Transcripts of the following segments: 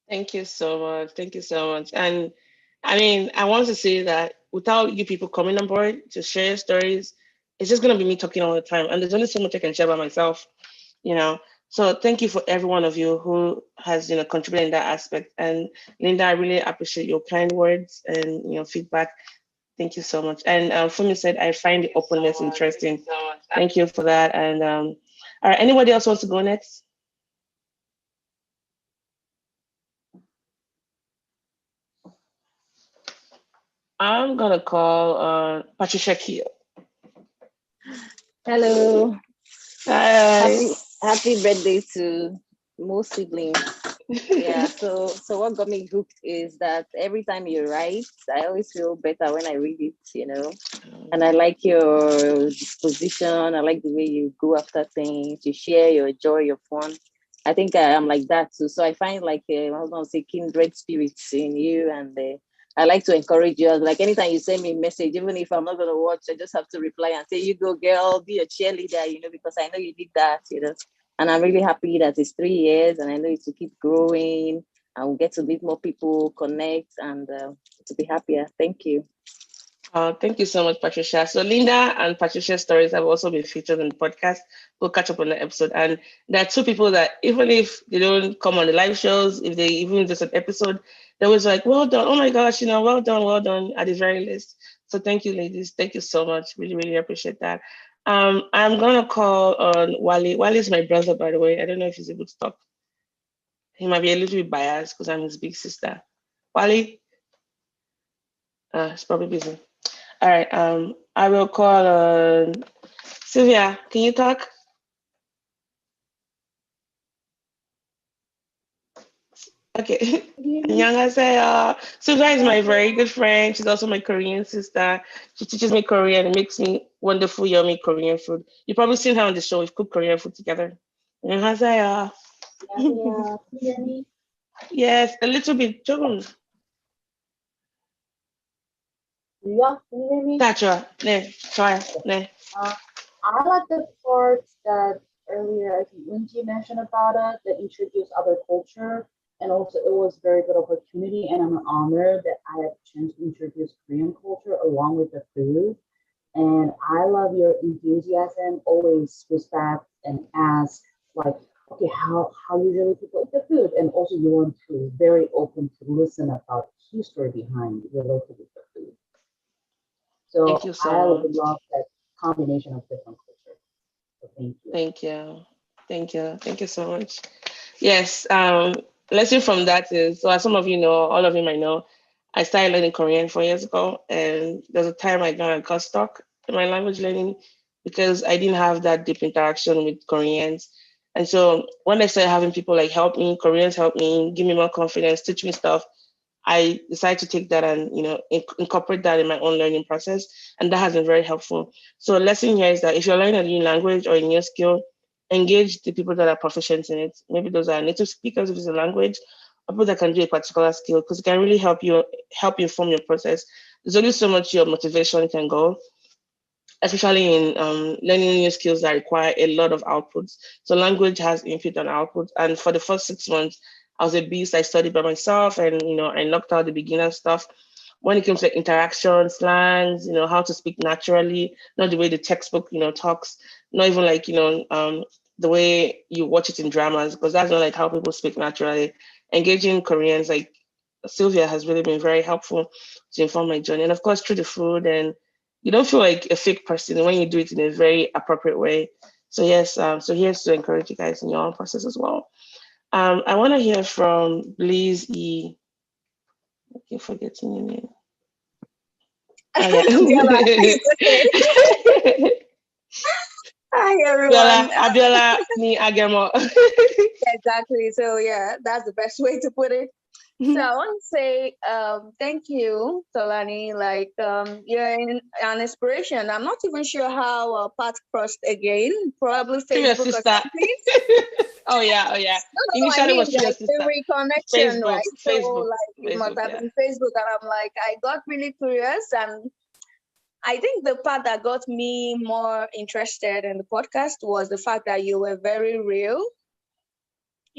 Thank you so much. Thank you so much. And I mean, I want to say that without you people coming on board to share stories, it's just gonna be me talking all the time. And there's only so much I can share by myself, you know. So thank you for every one of you who has, contributed in that aspect. And Linda, I really appreciate your kind words and feedback. Thank you so much. And Fumi said, I find the openness interesting. Thank you for that. And all right, anybody else wants to go next? I'm gonna call Patricia Keel. Hello. Hi. Happy birthday to More Siblings. Yeah, so what got me hooked is that every time you write, I always feel better when I read it. And I like your disposition. I like the way you go after things, you share your joy, your fun. I think I am like that too. So I find like I was gonna say kindred spirits in you, and I like to encourage you. Like anytime you send me a message, even if I'm not gonna watch, I just have to reply and say, "You go, girl, be a cheerleader," because I know you did that. And I'm really happy that it's 3 years, and I know it will keep growing, and we'll get to meet more people, connect, and to be happier. Thank you. Thank you so much, Patricia. So Linda and Patricia's stories have also been featured in the podcast. We'll catch up on the episode. And there are two people that even if they don't come on the live shows, if they even just an episode, they're always like, well done. Oh my gosh, well done at the very least. So thank you, ladies. Thank you so much. Really, really appreciate that. I'm gonna call on Wally. Wally is my brother, by the way. I don't know if he's able to talk. He might be a little bit biased because I'm his big sister. Wally, he's probably busy. All right. I will call Sylvia. Can you talk? Okay. 안녕하세요. Sylvia is my very good friend. She's also my Korean sister. She teaches me Korean and makes me wonderful, yummy Korean food. You've probably seen her on the show. We've cooked Korean food together. 안녕하세요. Yeah, Jenny. Yes, a little bit. Joan. Yeah, can you hear me? Tacho. Ne. Sorry. Ne. Uh, I like the part that earlier I think Lindsay mentioned about it that introduced other culture, and also it was very good opportunity, and I'm honored that I had a chance to introduce Korean culture along with the food. And I love your enthusiasm, always respect and ask like, okay, how usually people eat the food, and also you want to very open to listen about history behind related with the food. Thank So you so I would much. love that combination of different cultures. So thank you. Thank you. Thank you. Thank you so much. Yes. Lesson from that is so as some of you know, all of you might know, I started learning Korean 4 years ago, and there's a time got stuck in my language learning because I didn't have that deep interaction with Koreans. And so when I started having people like help me, Koreans help me, give me more confidence, teach me stuff, I decided to take that and incorporate that in my own learning process, and that has been very helpful. So, a lesson here is that if you're learning a new language or a new skill, engage the people that are proficient in it. Maybe those are native speakers if it's a language, or people that can do a particular skill because it can really help you inform your process. There's only so much your motivation can go, especially in learning new skills that require a lot of outputs. So language has input and output. And for the first 6 months, I was a beast. I studied by myself and, I knocked out the beginner stuff. When it comes to like, interaction, slangs, how to speak naturally, not the way the textbook, talks, not even like, the way you watch it in dramas, because that's not like how people speak naturally. Engaging Koreans, like Sylvia has really been very helpful to inform my journey. And of course, through the food and you don't feel like a fake person when you do it in a very appropriate way. So yes, so here's to encourage you guys in your own process as well. I want to hear from Bliss E. I keep forgetting your name. Oh yeah. Abiola, it's okay. Hi everyone. Abiola ni Agemo. Exactly. So yeah, that's the best way to put it. So I want to say thank you, Tolani. Like you're an inspiration. I'm not even sure how our paths crossed again. Probably Through your Facebook or sister. something. Oh yeah, oh yeah. No, I Initially mean was through your like the sister. reconnection, Facebook, right? So Facebook, like it must Facebook, have yeah. been Facebook, and I'm like, I got really curious, and I think the part that got me more interested in the podcast was the fact that you were very real.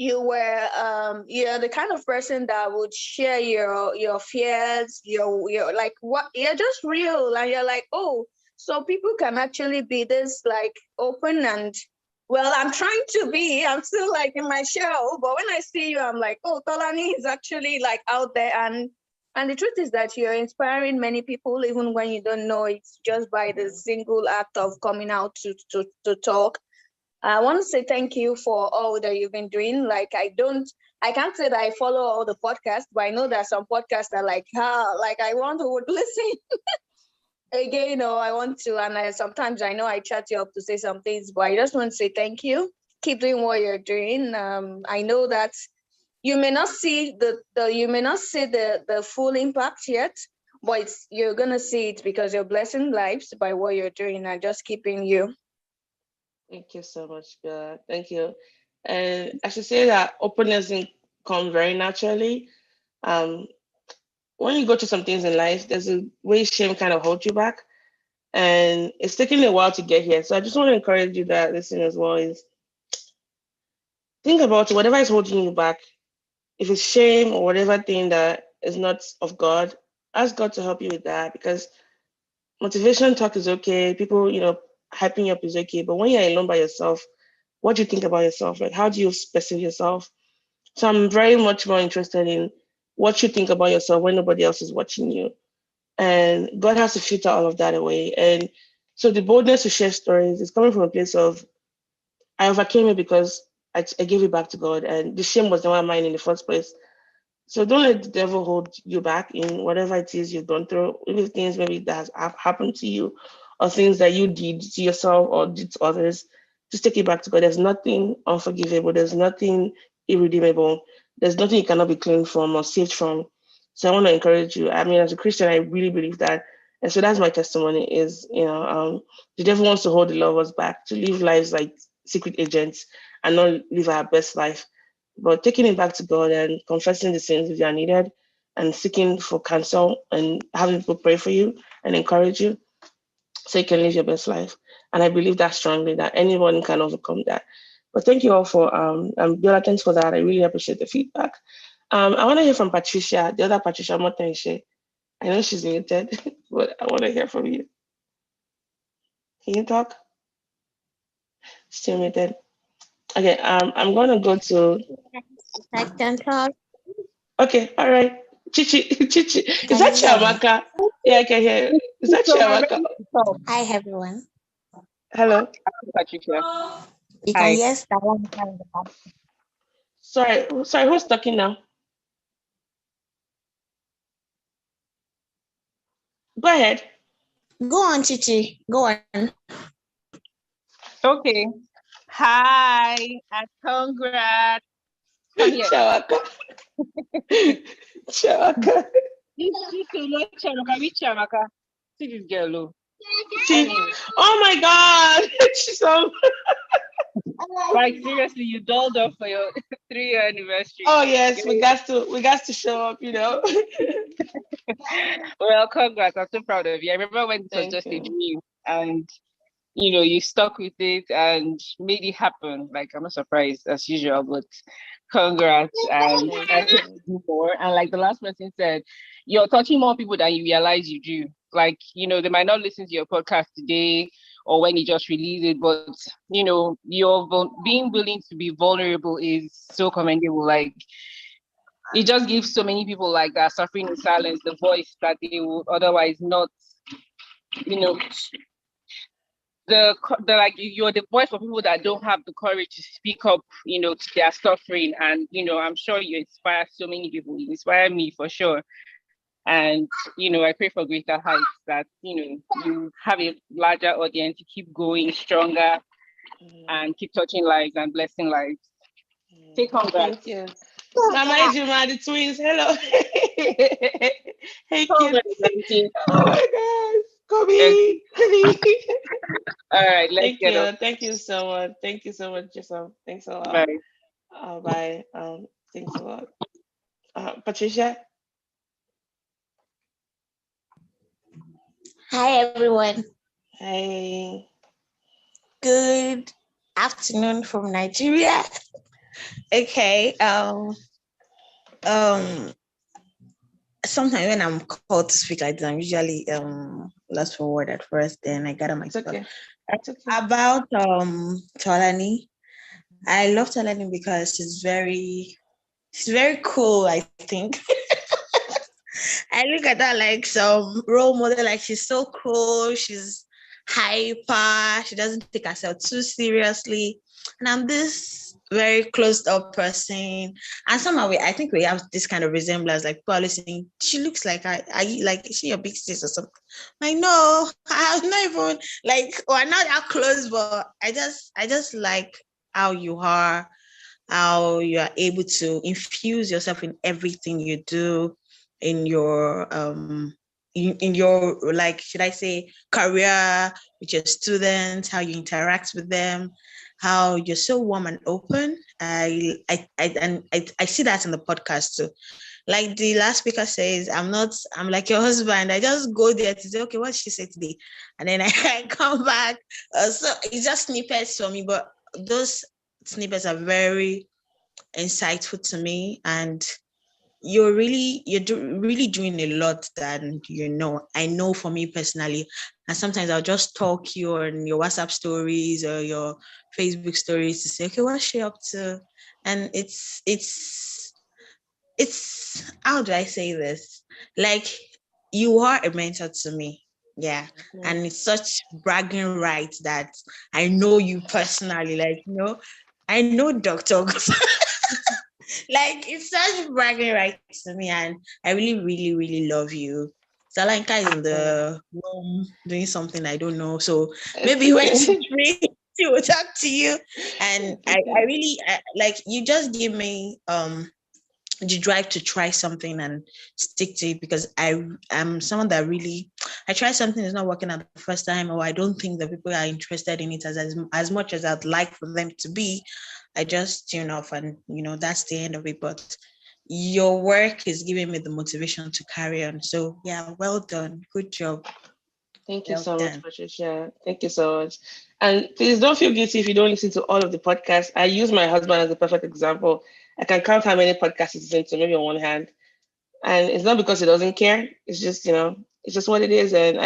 you're the kind of person that would share your fears, your like what you're just real, and you're like, oh, so people can actually be this like open and well, I'm trying to be, I'm still like in my shell, but when I see you, I'm like, oh, Tolani is actually like out there, and the truth is that you're inspiring many people, even when you don't know it's just by the single act of coming out to talk. I want to say thank you for all that you've been doing. Like, I can't say that I follow all the podcasts, but I know that some podcasts are like, like I want to listen again, or I want to. And sometimes I know I chat you up to say some things, but I just want to say thank you. Keep doing what you're doing. I know that you may not see the full impact yet, but you're gonna see it because you're blessing lives by what you're doing and just keeping you. Thank you so much, God. Thank you. And I should say that openness didn't come very naturally. Um, when you go through some things in life, there's a way shame kind of holds you back. And it's taken a while to get here. So I just want to encourage you that listen as well is think about whatever is holding you back. If it's shame or whatever thing that is not of God, ask God to help you with that because motivation talk is okay. People, hyping you up is okay. But when you're alone by yourself, what do you think about yourself? Like, how do you perceive yourself? So I'm very much more interested in what you think about yourself when nobody else is watching you. And God has to filter all of that away. And so the boldness to share stories is coming from a place of I overcame it because I gave it back to God. And the shame was never mine in the first place. So don't let the devil hold you back in whatever it is you've gone through, even things maybe that has happened to you or things that you did to yourself or did to others. Just take it back to God. There's nothing unforgivable. There's nothing irredeemable. There's nothing you cannot be cleansed from or saved from. So I want to encourage you. I mean, as a Christian, I really believe that. And so that's my testimony is, the devil wants to hold the lovers back, to live lives like secret agents and not live our best life. But taking it back to God and confessing the sins if they are needed and seeking for counsel and having people pray for you and encourage you so you can live your best life. And I believe that strongly that anyone can overcome that. But thank you all for Biola, thanks for that. I really appreciate the feedback. I want to hear from Patricia, the other Patricia Motenche. I know she's muted, but I want to hear from you. Can you talk? Still muted. Okay, I'm gonna go to I can talk. okay, all right. Chichi, Chichi. Is Can that you hear me? Chiamaka? Yeah, I can hear you. Is that So I'm Chiamaka? ready to talk. Hi, everyone. Hello. Patricia. You can Hi. hear Stella in the back. Sorry, who's talking now? Go ahead. Go on, Chichi. Go on. Okay. Hi and congrats. Come here. Chiamaka. Chiamaka. Chamaka. See this girl. Oh. See, oh my God. She's so Like seriously, you dolled up for your 3-year anniversary. oh yes, we got to show up, Well, congrats. I'm so proud of you. I remember when this was Thank just a you. dream and you stuck with it and made it happen. Like I'm not surprised as usual, but congrats and I hope to do more. And like the last person said, you're touching more people than you realize you do. Like, they might not listen to your podcast today or when you just release it, but being willing to be vulnerable is so commendable. Like it just gives so many people like that suffering in silence the voice that they would otherwise not, you know, the like you're the voice for people that don't have the courage to speak up, to their suffering. And I'm sure you inspire so many people. You inspire me for sure. And I pray for greater heights that you have a larger audience, you keep going stronger and keep touching lives and blessing lives. Take congrats. Thank you. Mama Ejima, the twins. Hello. Hey kids. Oh my gosh. Kobe. All right, let's Thank get you. up. Thank you so much. Thank you so much, Jason. Thanks a lot. Bye. Bye. Thanks a lot. Patricia. Hi, everyone. Hey. Good afternoon from Nigeria. Okay. Um. Sometimes when I'm called to speak like this, I'm usually lost for word at first. Then I gather It's myself. okay. It's okay. About Tolani, I love Tolani because she's very cool. I think I look at her like some role model. Like she's so cool. She's hyper. She doesn't take herself too seriously. And I'm this very closed up person. And somehow I think we have this kind of resemblance. Like people are saying, she looks like I like, is she your big sis or something? I know. I'm not even like we're not that close, but I just like how you are, how you are able to infuse yourself in everything you do, in your in your, like, should I say, career, with your students, how you interact with them, how you're so warm and open. I see that in the podcast too. Like the last speaker says, I'm like your husband. I just go there to say, okay, what did she say today? And then I come back. So it's just snippets for me, but those snippets are very insightful to me, and really doing a lot that I know for me personally. And sometimes I'll just talk you on your WhatsApp stories or your Facebook stories to say, okay, what's she up to? And it's how do I say this? Like, you are a mentor to me. Yeah. And it's such bragging rights that I know you personally. Like, I know Dr. Like, it's such bragging rights to me, and I really, really, really love you. Salanka is in the room doing something I don't know, so maybe when she's free, she will talk to you. And I really like, you just give me the drive to try something and stick to it, because I am someone that really, I try something that's not working at the first time, or I don't think that people are interested in it as much as I'd like for them to be. I just tune off, and that's the end of it. But your work is giving me the motivation to carry on. So yeah, well done, good job. Thank you Well so much, done. Patricia. Thank you so much. And please don't feel guilty if you don't listen to all of the podcasts. I use my husband as a perfect example. I can count how many podcasts he's listened to, maybe on one hand. And it's not because he doesn't care. It's just, it's just what it is. And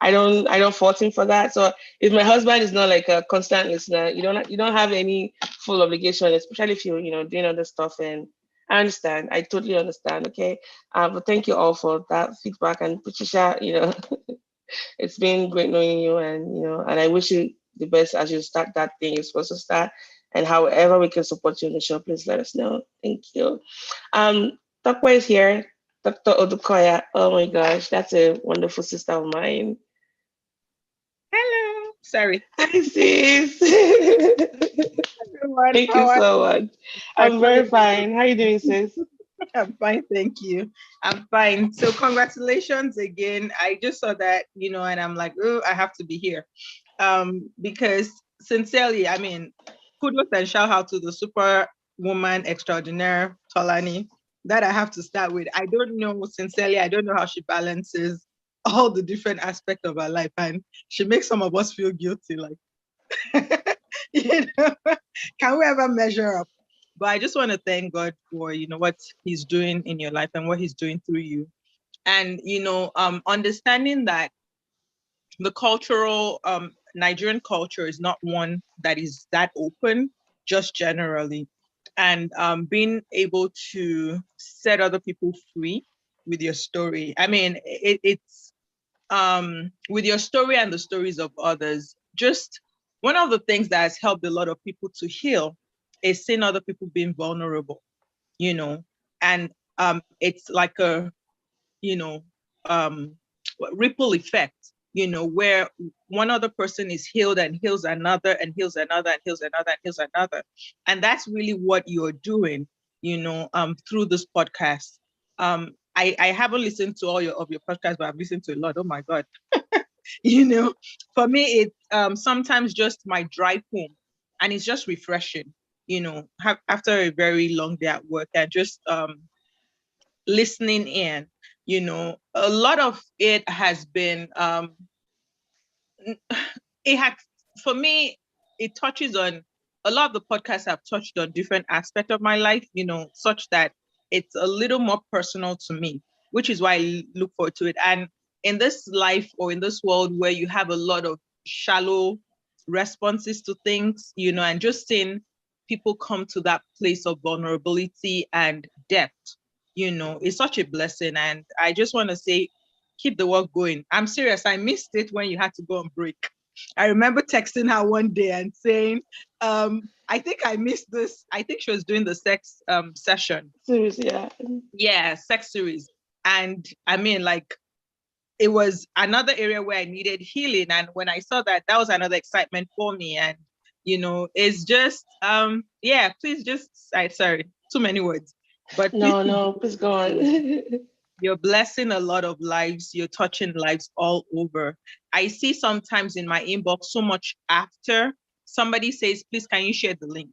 I don't fault him for that. So if my husband is not like a constant listener, you don't have any full obligation, especially if you're, doing other stuff. And I understand. I totally understand. Okay. But thank you all for that feedback. And Patricia, it's been great knowing you, and I wish you the best as you start that thing you're supposed to start. And however we can support you in the show, please let us know. Thank you. Tokwe is here. Dr. Odukoya. Oh my gosh, that's a wonderful sister of mine. Hello. Sorry. Hi, sis. Everyone, Thank you how are so much. you? I'm very fine. How are you doing, sis? I'm fine, thank you. I'm fine. So congratulations again. I just saw that, and I'm like, oh, I have to be here. Because sincerely, I mean, kudos and shout out to the super woman extraordinaire, Tolani, that I have to start with. I don't know, sincerely, I don't know how she balances all the different aspects of her life. And she makes some of us feel guilty, like, can we ever measure up? But I just want to thank God for, what he's doing in your life and what he's doing through you. And, understanding that the cultural, Nigerian culture is not one that is that open, just generally. And being able to set other people free with your story. I mean, it's with your story and the stories of others, just one of the things that has helped a lot of people to heal is seeing other people being vulnerable, and it's like a, you know, um, ripple effect, where one other person is healed and heals another and heals another and heals another and heals another. And that's really what you're doing, through this podcast. I haven't listened to all of your podcasts, but I've listened to a lot. Oh my God. For me, it's sometimes just my drive home, and it's just refreshing, after a very long day at work, and just listening in. A lot of it has been it had, for me, it touches on a lot of the podcasts have touched on different aspects of my life, such that it's a little more personal to me, which is why I look forward to it. And in this life or in this world where you have a lot of shallow responses to things, and just seeing people come to that place of vulnerability and depth, is such a blessing. And I just want to say, keep the work going. I'm serious. I missed it when you had to go on break. I remember texting her one day and saying, I think I missed this. I think she was doing the sex session. Series, yeah. Yeah, sex series. And I mean, like, it was another area where I needed healing. And when I saw that, that was another excitement for me. And, it's just, yeah, please just, sorry, too many words. But No, please go on. you're blessing a lot of lives. You're touching lives all over. I see sometimes in my inbox so much after somebody says, please, can you share the link,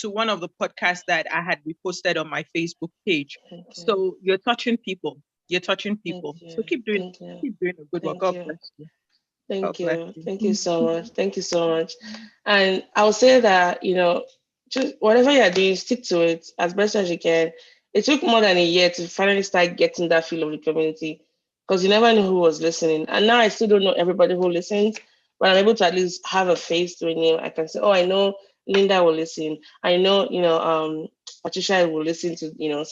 to one of the podcasts that I had reposted on my Facebook page. So you're touching people. You're touching people. So keep doing a good work. God bless you. Thank you. Thank you so much. Thank you so much. And I will say that, just whatever you're doing, stick to it as best as you can. It took more than a year to finally start getting that feel of the community, because you never knew who was listening. And now I still don't know everybody who listens, but I'm able to at least have a face to a name. I can say, oh, I know Linda will listen. I know, Patricia will listen to,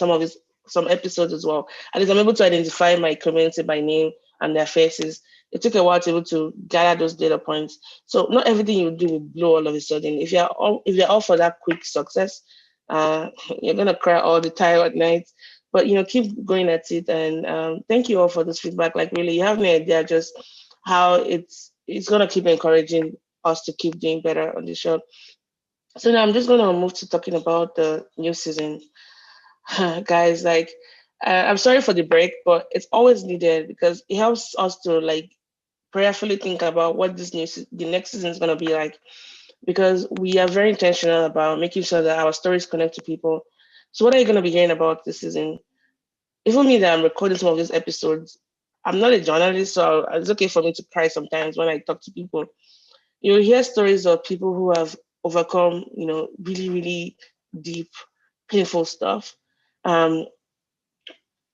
some episodes as well. At least I'm able to identify my community by name and their faces. It took a while to be able to gather those data points. So not everything you do will blow all of a sudden. If you're all for that quick success, you're gonna cry all the time at night. But keep going at it. And thank you all for this feedback. Like, really, you have no idea just how it's gonna keep encouraging us to keep doing better on the show. So now I'm just gonna move to talking about the new season. Guys, like, I'm sorry for the break, but it's always needed because it helps us to prayerfully think about what the next season is going to be like, because we are very intentional about making sure that our stories connect to people. So what are you going to be hearing about this season? Even me that I'm recording some of these episodes, I'm not a journalist, so it's okay for me to cry sometimes when I talk to people. You'll hear stories of people who have overcome, really, really deep, painful stuff. Um,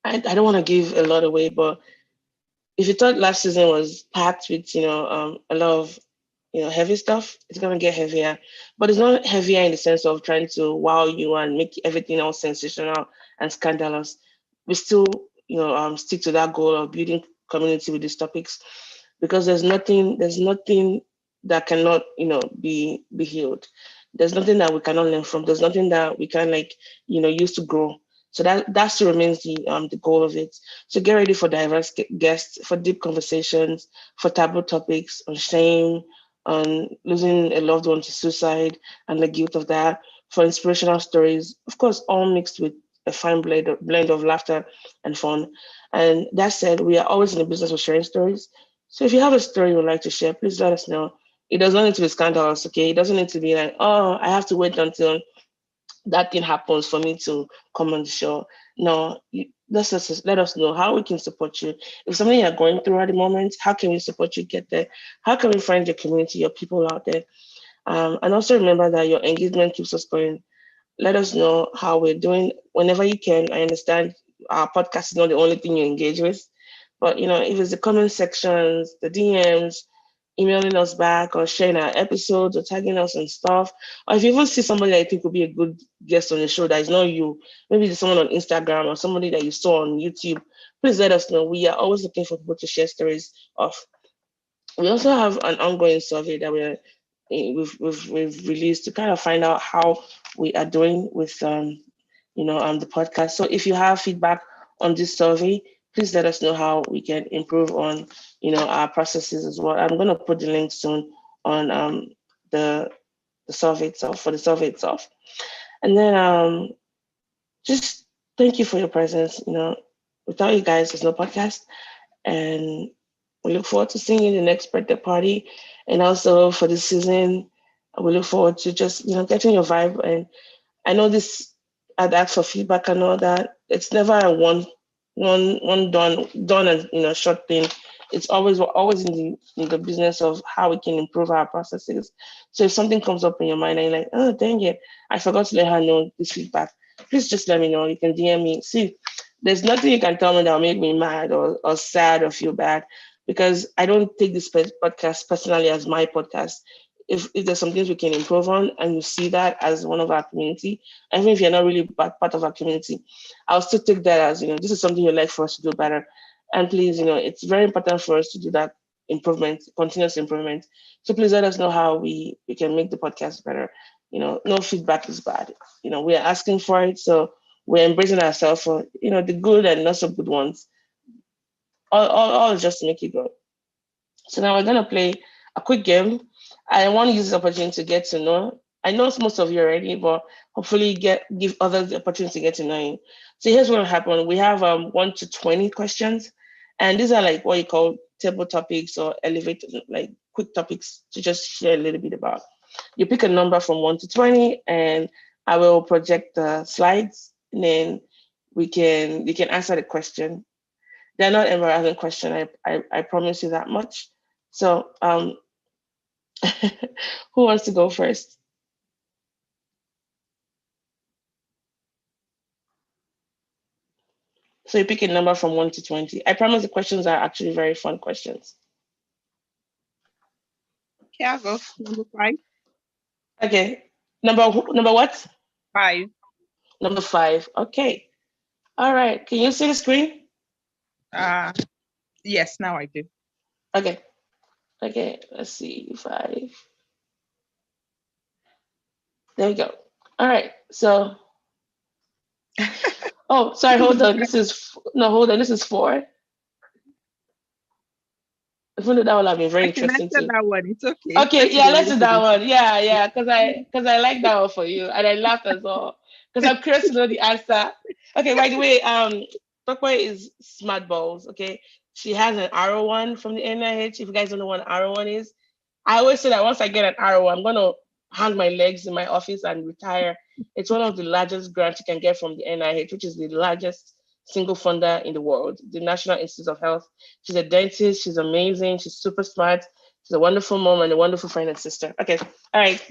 I don't want to give a lot away, but if you thought last season was packed with, a lot of, heavy stuff, it's going to get heavier. But it's not heavier in the sense of trying to wow you and make everything all sensational and scandalous. We still, stick to that goal of building community with these topics, because there's nothing that cannot, be healed. There's nothing that we cannot learn from. There's nothing that we can use to grow. So that still remains the goal of it. So get ready for diverse guests, for deep conversations, for taboo topics on shame, on losing a loved one to suicide and the guilt of that, for inspirational stories, of course, all mixed with a fine blend of laughter and fun. And that said, we are always in the business of sharing stories. So if you have a story you would like to share, please let us know. It does not need to be scandalous, okay? It doesn't need to be like, oh, I have to wait until that thing happens for me to come on the show. No, let us know how we can support you. If something you're going through at the moment, how can we support you get there? How can we find your community, your people out there? And also remember that your engagement keeps us going. Let us know how we're doing whenever you can. I understand our podcast is not the only thing you engage with, but if it's the comment sections, the DMs, emailing us back or sharing our episodes or tagging us and stuff. Or if you even see somebody that you think would be a good guest on the show that is not you, maybe it's someone on Instagram or somebody that you saw on YouTube, please let us know. We are always looking for people to share stories of. We also have an ongoing survey that we've released to kind of find out how we are doing with the podcast. So if you have feedback on this survey, please let us know how we can improve on, our processes as well. I'm going to put the link soon on the survey itself, for the survey itself. And then just thank you for your presence. Without you guys, there's no podcast. And we look forward to seeing you in the next birthday party. And also for this season, we look forward to just, getting your vibe. And I know this, I'd ask for feedback and all that. It's never a one done and short thing. it's always in the business of how we can improve our processes. So if something comes up in your mind and you're like, oh dang it, I forgot to let her know this feedback, please just let me know. You can DM me. See, there's nothing you can tell me that will make me mad or sad or feel bad, because I don't take this podcast personally as my podcast. If there's some things we can improve on and you see that as one of our community, even if you're not really part of our community, I'll still take that as, this is something you'd like for us to do better. And please, it's very important for us to do that improvement, continuous improvement. So please let us know how we can make the podcast better. No feedback is bad. We are asking for it. So we're embracing ourselves for, the good and not so good ones. All just to make it good. So now we're going to play a quick game. I want to use this opportunity to get to know. I know most of you already, but hopefully give others the opportunity to get to know you. So here's what will happen. We have 1 to 20 questions. And these are like what you call table topics or elevated, like quick topics to just share a little bit about. You pick a number from 1 to 20 and I will project the slides, and then you can answer the question. They're not embarrassing questions, I promise you that much. So who wants to go first? So you pick a number from 1 to 20. I promise the questions are actually very fun questions. Okay, I'll go. Number 5. Okay. Number what? 5. Number 5. Okay. All right. Can you see the screen? Yes, now I do. Okay. Okay. Let's see. 5. There we go. All right. So. Oh, sorry. Hold on. Hold on. This is 4. I thought that would have been very interesting too. That one. It's okay. Okay, let's do that one. Yeah, because I like that one for you, and I laughed as well because I'm curious to know the answer. Okay, by the way, Tokwe is smart balls. Okay, she has an R1 from the NIH. If you guys don't know what an R1 is, I always say that once I get an R1, I'm gonna hang my legs in my office and retire. It's one of the largest grants you can get from the NIH, which is the largest single funder in the world, the National Institute of Health. She's a dentist. She's amazing. She's super smart. She's a wonderful mom and a wonderful friend and sister. Okay, all right.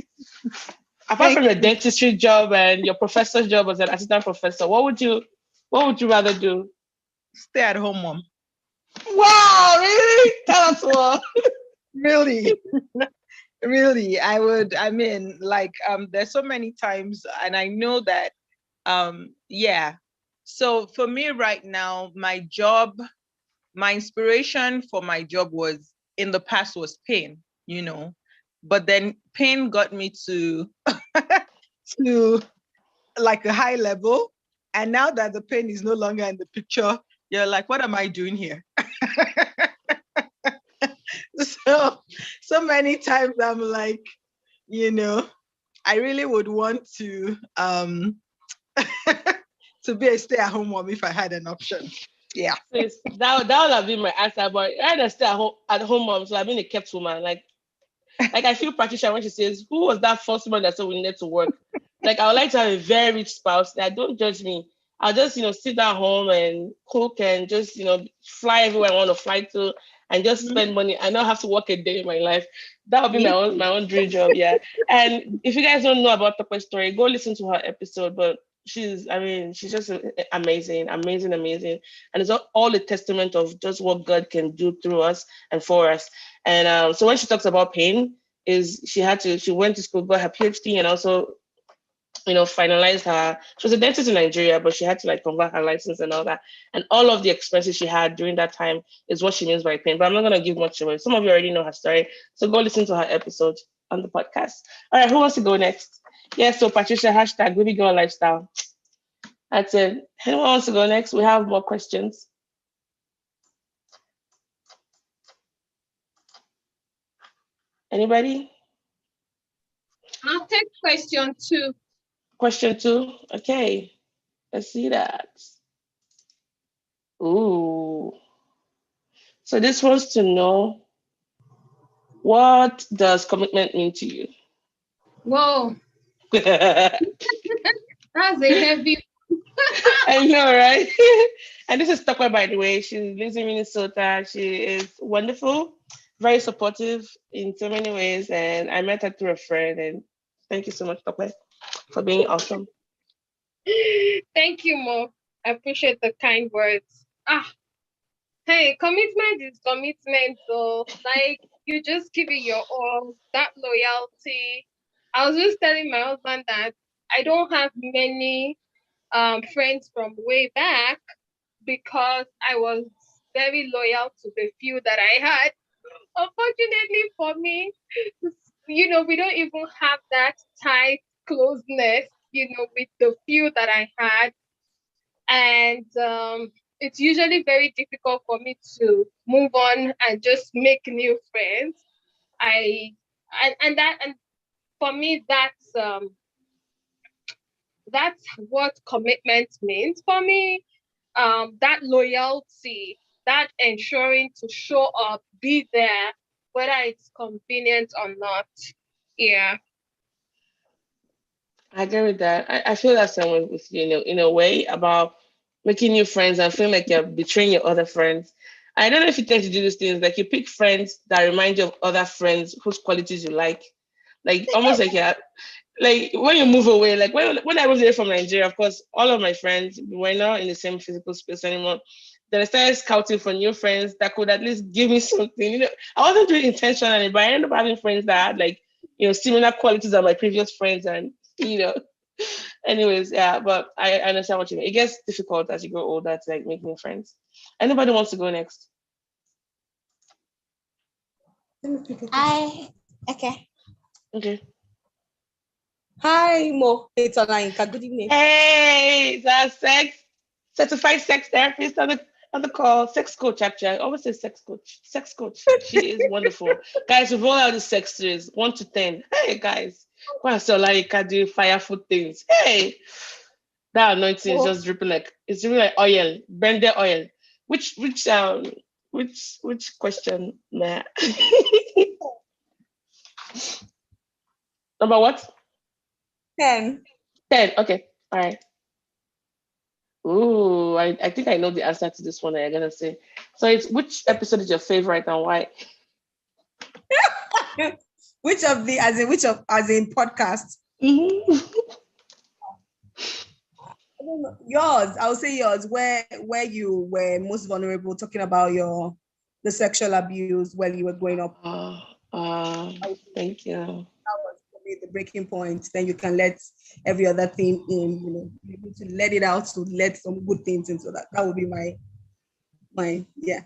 Apart from your dentistry job and your professor's job as an assistant professor, what would you rather do? Stay at home, mom. Wow, really? Tell us more. Really? Really, I would. I mean, there's so many times, and I know that, yeah. So for me right now, my inspiration for my job was in the past was pain, but then pain got me to like a high level. And now that the pain is no longer in the picture, you're like, what am I doing here? So many times I'm like, I really would want to to be a stay-at-home mom if I had an option. Yeah. That would have been my answer, but I had a stay-at-home mom, so I've been a kept woman. Like I feel Patricia when she says, who was that first woman that said we needed to work? Like I would like to have a very rich spouse that don't judge me. I'll just, sit at home and cook and just, fly everywhere I want to fly to and just spend money. I don't have to work a day in my life. That would be my own dream job, yeah. And if you guys don't know about Tokwe's story, go listen to her episode. But she's just amazing. And it's all a testament of just what God can do through us and for us. And so when she talks about pain, she went to school, got her PhD, and also finalized she was a dentist in Nigeria, but she had to convert her license and all that. And all of the expenses she had during that time is what she means by pain. But I'm not going to give much away. Some of you already know her story. So go listen to her episode on the podcast. All right, who wants to go next? Yeah, so Patricia, hashtag Baby Girl Lifestyle. That's it. Anyone wants to go next? We have more questions. Anybody? I'll take question 2. Question 2? Okay. Let's see that. Ooh. So this wants to know, what does commitment mean to you? Whoa. That's a heavy I know, right? And this is Tokwe, by the way. She lives in Minnesota. She is wonderful, very supportive in so many ways. And I met her through a friend. And thank you so much, Tokwe, for being awesome. Thank you, Mo. I appreciate the kind words. Hey, commitment is commitment, though. Like, you just give it your all, that loyalty. I was just telling my husband that I don't have many friends from way back because I was very loyal to the few that I had. Unfortunately for me, we don't even have that tight closeness, with the few that I had. And it's usually very difficult for me to move on and just make new friends. I and for me that's what commitment means for me. That loyalty, that ensuring to show up, be there, whether it's convenient or not. Yeah. I agree with that. I feel that same way with you, in a way about making new friends and feeling like you're betraying your other friends. I don't know if you tend to do these things, like you pick friends that remind you of other friends whose qualities you like almost like yeah, like when you move away, like when I moved away from Nigeria, of course, all of my friends were not in the same physical space anymore. Then I started scouting for new friends that could at least give me something. I wasn't doing it intentionally, but I ended up having friends that had like similar qualities as my previous friends, and you know. Anyways, yeah, but I understand what you mean. It gets difficult as you grow older to like make new friends. Anybody wants to go next? Okay. Okay. Hi, Mo. It's Olayinka. Good evening. Hey, it's our certified sex therapist on the call. Sex coach, actually. I always say sex coach. Sex coach. She is wonderful. Guys, we've rolled out the sex series 1 to 10. Hey, guys. Go and see Olayinka do fireful things. Hey. That anointing is just dripping it's dripping like oil, blended oil. Which question, man? Number what? 10. 10. Okay. All right. Ooh, I think I know the answer to this one that you're gonna say. So it's which episode is your favorite and why? Which of as in podcast? Mm-hmm. I don't know. Yours, I'll say yours, where you were most vulnerable, talking about the sexual abuse while you were growing up. Thank you. That was probably the breaking point. Then you can let every other thing in, you need to let it out to let some good things in. So that would be my yeah.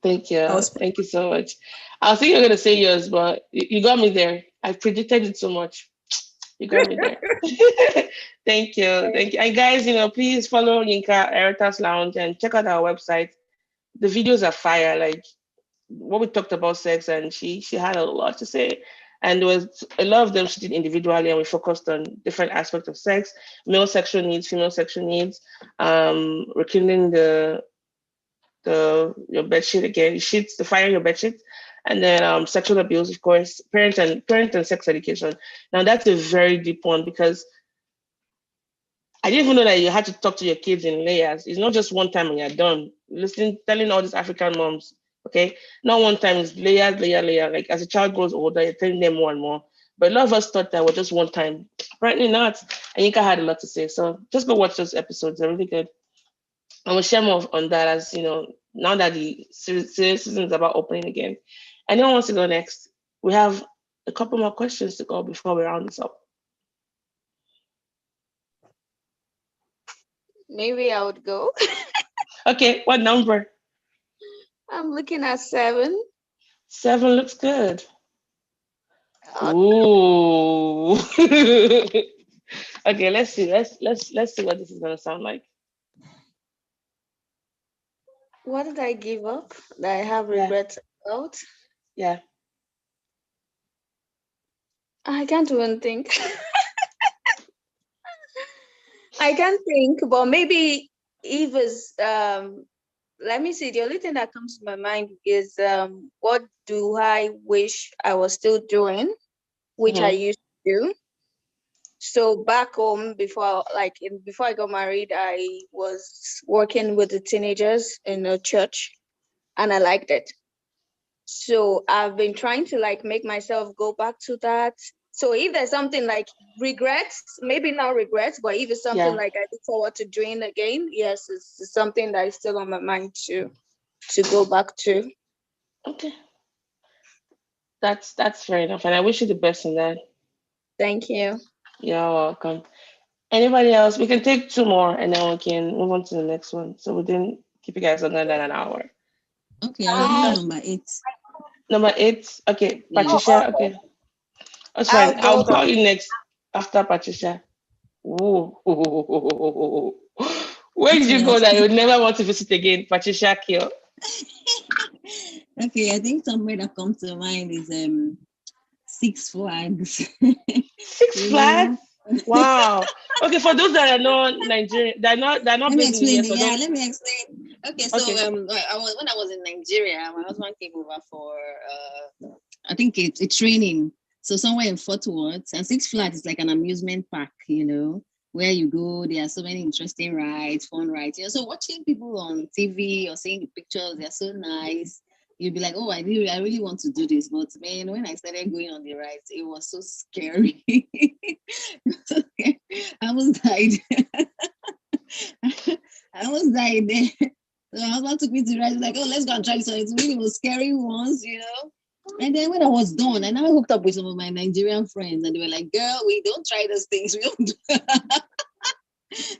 Thank you. Thank you so much. I was thinking you're gonna say yours, but you got me there. I predicted it so much. You got me there. Thank you. Thank you. And guys, please follow Yinka Eritas Lounge and check out our website. The videos are fire. Like what we talked about sex, and she had a lot to say. And there was a lot of them she did individually, and we focused on different aspects of sex, male sexual needs, female sexual needs, rekindling your bed sheet again, sheets, the fire in your bed sheet, and then sexual abuse, of course, parent and sex education. Now that's a very deep one because I didn't even know that you had to talk to your kids in layers. It's not just one time and you're done. Telling all these African moms, okay? Not one time, it's layer. Like as a child grows older, you're telling them more and more. But a lot of us thought that was just one time. Apparently not. And Yinka had a lot to say. So just go watch those episodes. They're really good. And we'll share more on that as, now that the series season is about opening again. Anyone wants to go next? We have a couple more questions to go before we round this up. Maybe I would go. Okay, what number? I'm looking at 7. 7 looks good. Ooh. Okay, let's see. Let's see what this is gonna sound like. What did I give up that I have regrets about? Yeah. I can't even think. I can't think, but maybe Eva's let me see. The only thing that comes to my mind is what do I wish I was still doing, which I used to do. So back home, before I got married, I was working with the teenagers in a church, and I liked it. So I've been trying to like make myself go back to that. So if there's something like regrets, maybe not regrets, but if it's something like I look forward to doing again, yes, it's something that is still on my mind to go back to. Okay. That's fair enough. And I wish you the best in that. Thank you. You're welcome. Anybody else? We can take two more and then we can move on to the next one. So we didn't keep you guys longer than an hour. Okay, I'll do number 8. Number 8. Okay, Yeah. Patricia. Okay. That's fine. I'll call you next after Patricia. Ooh. Where did you go that you would never want to visit again? Patricia Kiel. Okay, I think somewhere that comes to mind is Six Flags. Six Flags? Wow. Okay, for those that are not Nigerian, they're not Let me based in the explain. US. Yeah, let me explain. Okay, so Okay. when I was in Nigeria, my husband came over for I think it's a training. So somewhere in Fort Worth, and Six Flags is like an amusement park, where you go. There are so many interesting rides, fun rides. So watching people on TV or seeing the pictures, they're so nice. You'd be like, oh, I really want to do this. But man, when I started going on the rides, it was so scary. I almost died. I almost died there. So my husband took me to ride. Like, oh, let's go and try this. So it's really was scary ones, And then when I was done, and I hooked up with some of my Nigerian friends, and they were like, girl, we don't try those things. We don't do that.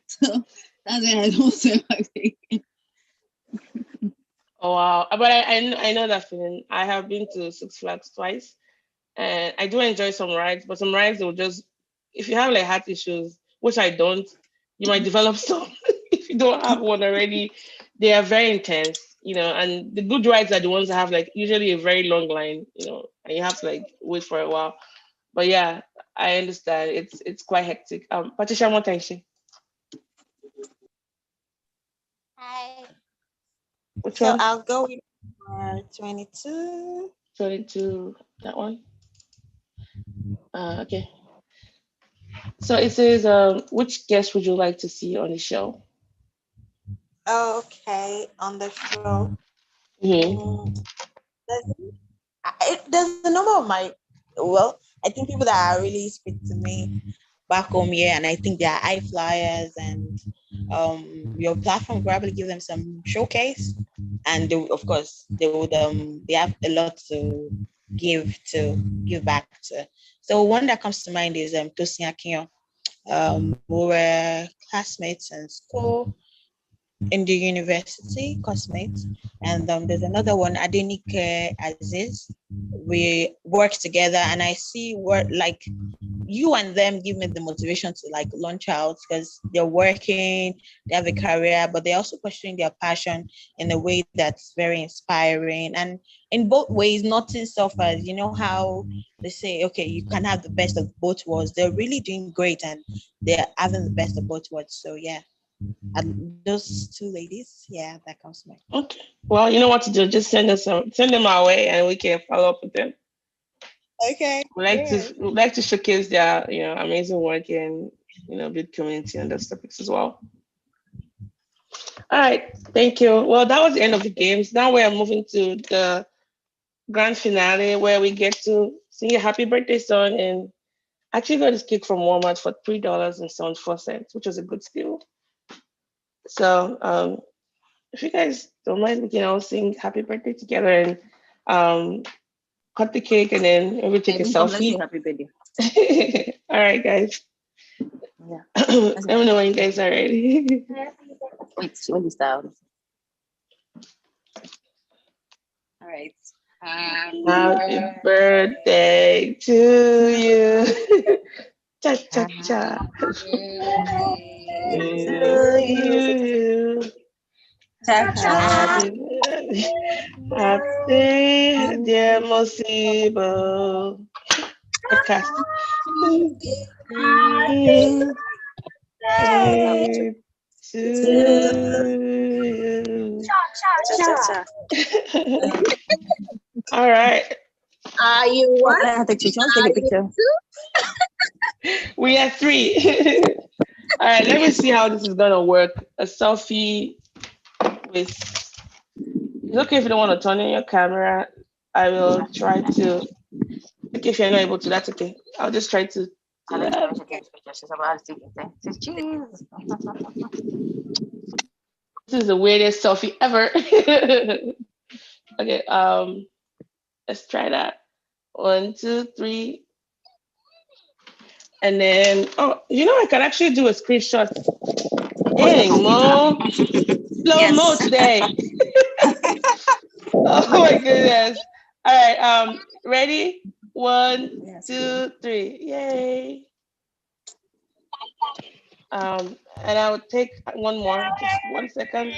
So that's when I don't say anything. Oh wow. But I know that feeling. I have been to Six Flags twice, and I do enjoy some rides, but some rides will just, if you have like heart issues, which I don't, you might develop some. If you don't have one already, they are very intense, and the good rides are the ones that have like usually a very long line, and you have to like wait for a while. But yeah, I understand. It's quite hectic. Patricia, what time? Hi. Which So one? I'll go with 22. 22, that one. Okay. So it says, which guest would you like to see on the show? Okay, on the show. Mm-hmm. There's a number of I think people that really speak to me back home here, and I think they are high flyers, and your platform probably give them some showcase, and of course they have a lot to give back to. So one that comes to mind is Tosin Akinyo. We were classmates in school, in the university, classmates, and there's another one, Adenike Aziz. We work together, and I see like you and them give me the motivation to like launch out, because they're working, they have a career, but they're also pursuing their passion in a way that's very inspiring. And in both ways, nothing suffers. You know how they say, okay, you can have the best of both worlds. They're really doing great, and they're having the best of both worlds. So yeah. And those two ladies, yeah, that comes to mind. Okay. Well, you know what to do. Just send them our way, and we can follow up with them. Okay. We like to showcase their amazing work and build community on those topics as well. All right. Thank you. Well, that was the end of the games. Now we are moving to the grand finale, where we get to sing a happy birthday song and actually got this cake from Walmart for $3.74, which was a good steal. So if you guys don't mind, we can all sing happy birthday together and cut the cake and then maybe take a selfie. Happy birthday. All right, guys. Yeah. Let me know when you guys are ready. Wait, when this down. All right. Happy birthday to you. Cha cha cha. To you. Happy dear More Sibyl Podcast. To you. All right. Are you one? I take a picture. We are three. All right, let me see how this is gonna work. A selfie with. It's okay if you don't want to turn on your camera. I will try to. Okay, if you're not able to, that's okay. I'll just try to do that. This is the weirdest selfie ever. Okay, let's try that. 1, 2, 3. And then, oh, I can actually do a screenshot. Hey, Mo. Slow Mo today. Oh my goodness. All right, ready? 1, 2, 3. Yay. And I will take one more, just 1 second.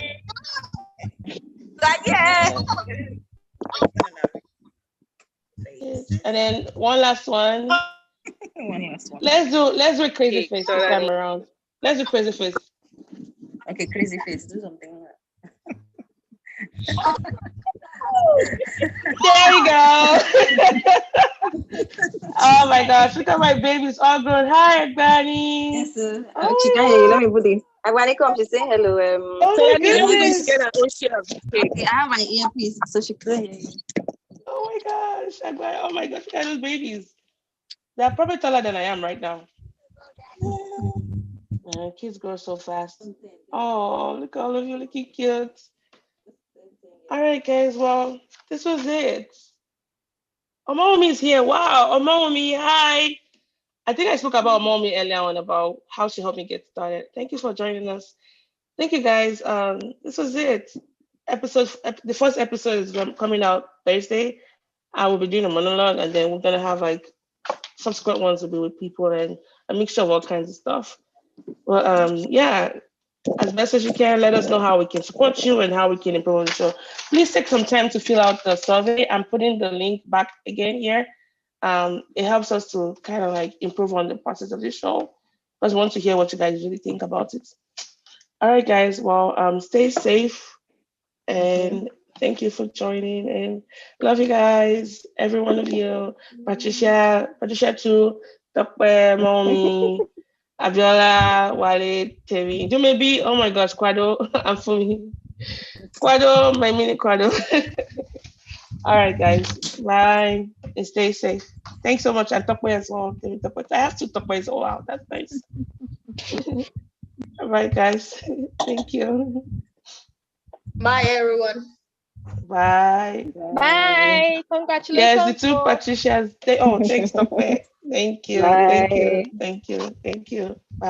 And then one last one. Let's do a crazy face this time around. Let's do crazy face. Okay, crazy face. Do something. There we go. Oh my gosh, look at my baby's all grown. Hi, Granny. Yes, sir. She can hear you. Let me put it. When come, she say hello. Oh my goodness. Okay, I have my earpiece, so she can hear you. Oh my gosh. Oh my gosh, look at those babies. They're probably taller than I am right now. Kids grow so fast. Oh, look at all of you looking cute. All right, guys. Well, this was it. Omawumi is here. Wow. Omawumi, hi. I think I spoke about Omawumi earlier on about how she helped me get started. Thank you for joining us. Thank you, guys. This was it. The first episode is coming out Thursday. I will be doing a monologue, and then we're gonna have like subsequent ones will be with people and a mixture of all kinds of stuff. Well, yeah, as best as you can, let us know how we can support you and how we can improve on the show. Please take some time to fill out the survey. I'm putting the link back again here. It helps us to kind of like improve on the process of the show. Because we want to hear what you guys really think about it. All right, guys. Well, stay safe and thank you for joining. And love you guys, every one of you. Patricia too. Tokwe, Mommy. Abiola, Wale, Temi. Do maybe, oh my gosh, Quado, I'm for me. Quado, my mini Quado. All right, guys. Bye. And stay safe. Thanks so much. And Tokwe as well. I have to Tokwe as well. Wow, that's nice. All right, guys. Thank you. Bye, everyone. Bye. Bye. Congratulations. Yes, the two Patricias. Thanks, Tokwe. Thank you. Bye. Thank you. Thank you. Thank you. Bye.